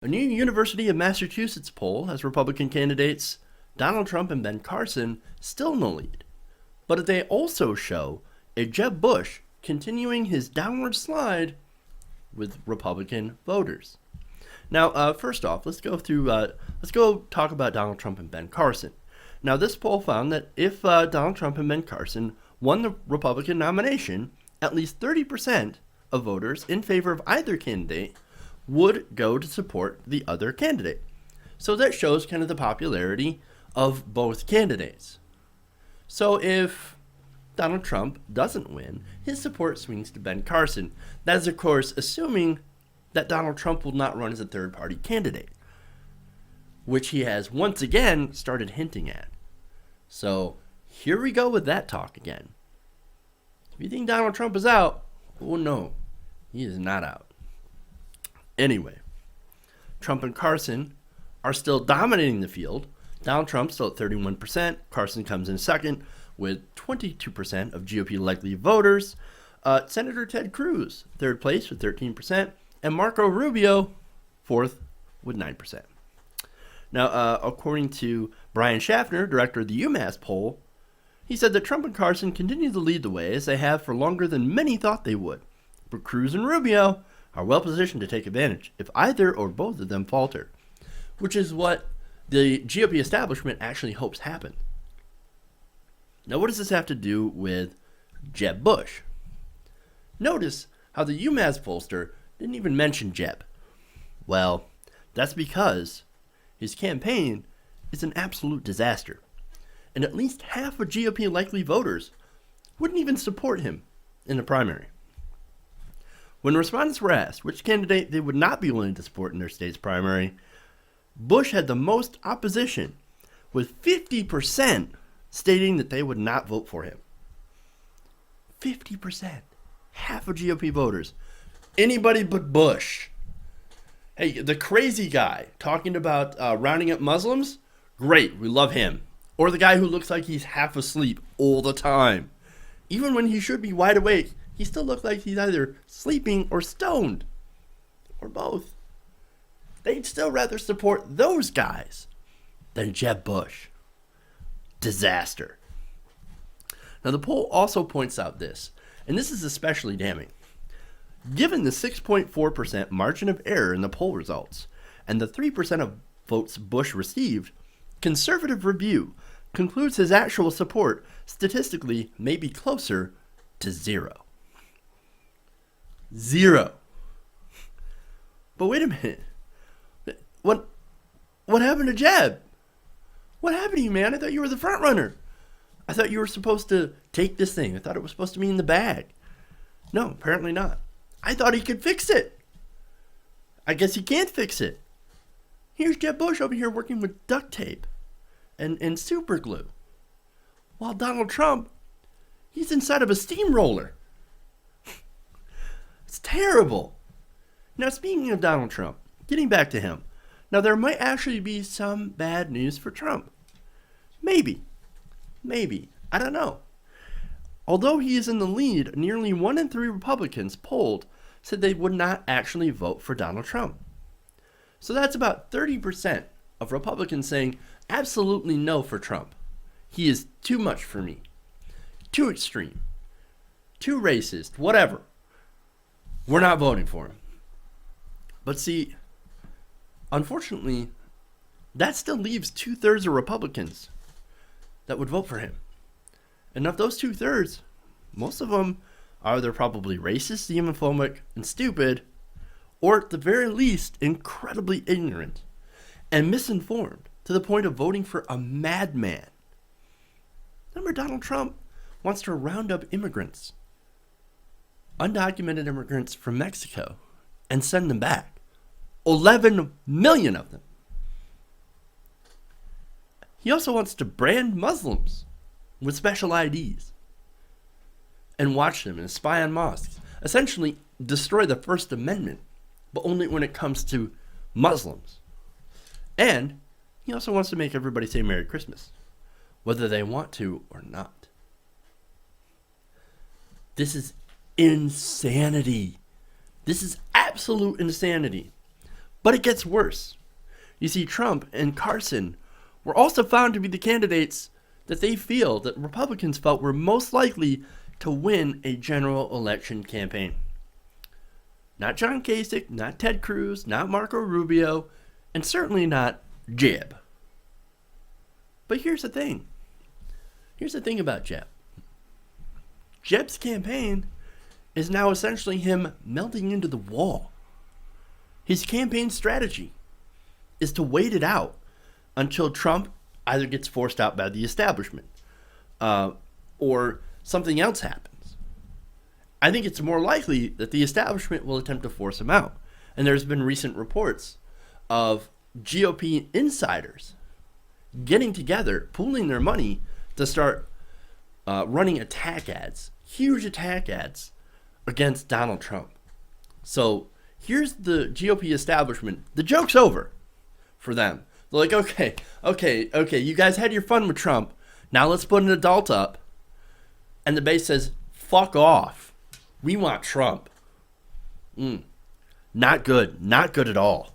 A new University of Massachusetts poll has Republican candidates Donald Trump and Ben Carson still in the lead, but they also show a Jeb Bush continuing his downward slide with Republican voters. Now, first off, let's go talk about Donald Trump and Ben Carson. Now, this poll found that if Donald Trump and Ben Carson won the Republican nomination, at least 30% of voters in favor of either candidate would go to support the other candidate. So that shows kind of the popularity of both candidates. So if Donald Trump doesn't win, his support swings to Ben Carson. That is, of course, assuming that Donald Trump will not run as a third-party candidate, which he has once again started hinting at. So here we go with that talk again. If you think Donald Trump is out, oh no, he is not out. Anyway, Trump and Carson are still dominating the field. Donald Trump still at 31%. Carson comes in second with 22% of GOP likely voters. Senator Ted Cruz, third place with 13%. And Marco Rubio, fourth with 9%. Now, according to Brian Schaffner, director of the UMass Poll, he said that Trump and Carson continue to lead the way as they have for longer than many thought they would. But Cruz and Rubio are well positioned to take advantage if either or both of them falter, which is what the GOP establishment actually hopes happen. Now, what does this have to do with Jeb Bush? Notice how the UMass pollster didn't even mention Jeb. Well, that's because his campaign is an absolute disaster, and at least half of GOP likely voters wouldn't even support him in the primary. When respondents were asked which candidate they would not be willing to support in their state's primary, Bush had the most opposition, with 50% stating that they would not vote for him. 50%. Half of GOP voters. Anybody but Bush. Hey, the crazy guy talking about rounding up Muslims? Great, we love him. Or the guy who looks like he's half asleep all the time. Even when he should be wide awake, he still looks like he's either sleeping or stoned. Or both. They'd still rather support those guys than Jeb Bush. Disaster. Now, the poll also points out this, and this is especially damning. Given the 6.4% margin of error in the poll results and the 3% of votes Bush received, Conservative Review concludes his actual support statistically may be closer to zero. Zero. But wait a minute. What happened to Jeb? What happened to you, man? I thought you were the front runner. I thought you were supposed to take this thing. I thought it was supposed to be in the bag. No, apparently not. I thought he could fix it. I guess he can't fix it. Here's Jeb Bush over here working with duct tape and super glue. While Donald Trump, he's inside of a steamroller. It's terrible. Now, speaking of Donald Trump, getting back to him. Now, there might actually be some bad news for Trump. Maybe. I don't know. Although he is in the lead, nearly 1 in 3 Republicans polled said they would not actually vote for Donald Trump. So that's about 30% of Republicans saying absolutely no for Trump. He is too much for me. Too extreme. Too racist. Whatever. We're not voting for him. But see, unfortunately, that still leaves 2/3 of Republicans that would vote for him. And of those 2/3, most of them are either probably racist, xenophobic, and stupid, or at the very least, incredibly ignorant and misinformed to the point of voting for a madman. Remember, Donald Trump wants to round up immigrants, undocumented immigrants from Mexico, and send them back. 11 million of them. He also wants to brand Muslims with special IDs and watch them and spy on mosques. Essentially destroy the First Amendment, but only when it comes to Muslims. And he also wants to make everybody say Merry Christmas, whether they want to or not. This is insanity. This is absolute insanity. But it gets worse. You see, Trump and Carson were also found to be the candidates that they feel that Republicans felt were most likely to win a general election campaign. Not John Kasich, not Ted Cruz, not Marco Rubio, and certainly not Jeb. But here's the thing. Here's the thing about Jeb. Jeb's campaign is now essentially him melting into the wall. His campaign strategy is to wait it out until Trump either gets forced out by the establishment or something else happens. I think it's more likely that the establishment will attempt to force him out. And there's been recent reports of GOP insiders getting together, pooling their money to start running attack ads, huge attack ads against Donald Trump. So here's the GOP establishment. The joke's over for them. They're like, okay, you guys had your fun with Trump. Now let's put an adult up. And the base says, fuck off. We want Trump. Not good at all.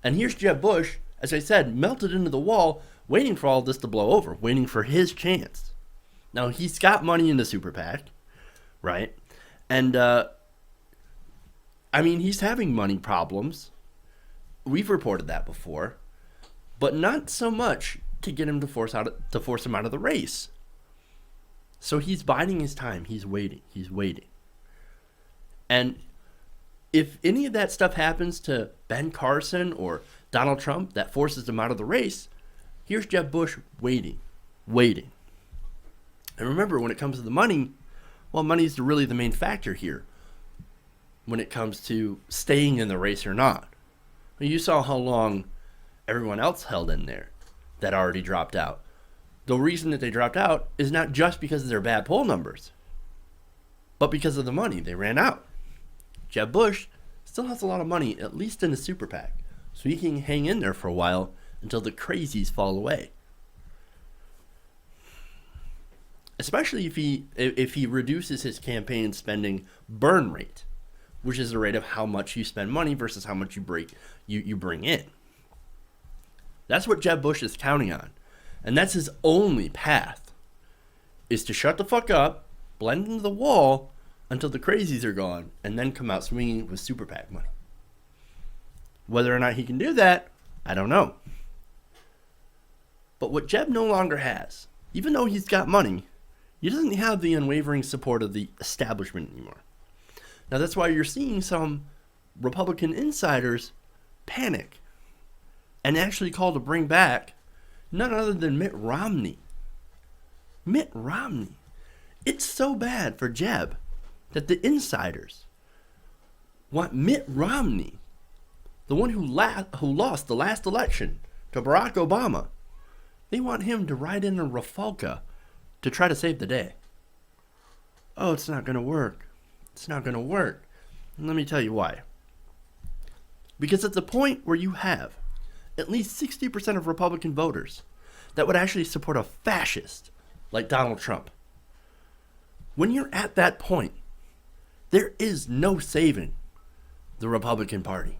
And here's Jeb Bush, as I said, melted into the wall, waiting for all this to blow over, waiting for his chance. Now, he's got money in the super PAC, right? And, he's having money problems. We've reported that before. But not so much to get him to force him out of the race. So he's biding his time. He's waiting. And if any of that stuff happens to Ben Carson or Donald Trump that forces him out of the race, here's Jeb Bush waiting. And remember, when it comes to the money, well, money is really the main factor here when it comes to staying in the race or not. You saw how long everyone else held in there that already dropped out. The reason that they dropped out is not just because of their bad poll numbers, but because of the money. They ran out. Jeb Bush still has a lot of money, at least in the super PAC, so he can hang in there for a while until the crazies fall away. Especially if he reduces his campaign spending burn rate, which is the rate of how much you spend money versus how much you bring in. That's what Jeb Bush is counting on. And that's his only path, is to shut the fuck up, blend into the wall until the crazies are gone, and then come out swinging with super PAC money. Whether or not he can do that, I don't know. But what Jeb no longer has, even though he's got money, he doesn't have the unwavering support of the establishment anymore. Now that's why you're seeing some Republican insiders panic and actually call to bring back none other than Mitt Romney. Mitt Romney. It's so bad for Jeb that the insiders want Mitt Romney, the one who lost the last election to Barack Obama, they want him to ride in a Rafalka to try to save the day. Oh, it's not going to work. It's not going to work. And let me tell you why. Because at the point where you have at least 60% of Republican voters that would actually support a fascist like Donald Trump, when you're at that point, there is no saving the Republican Party.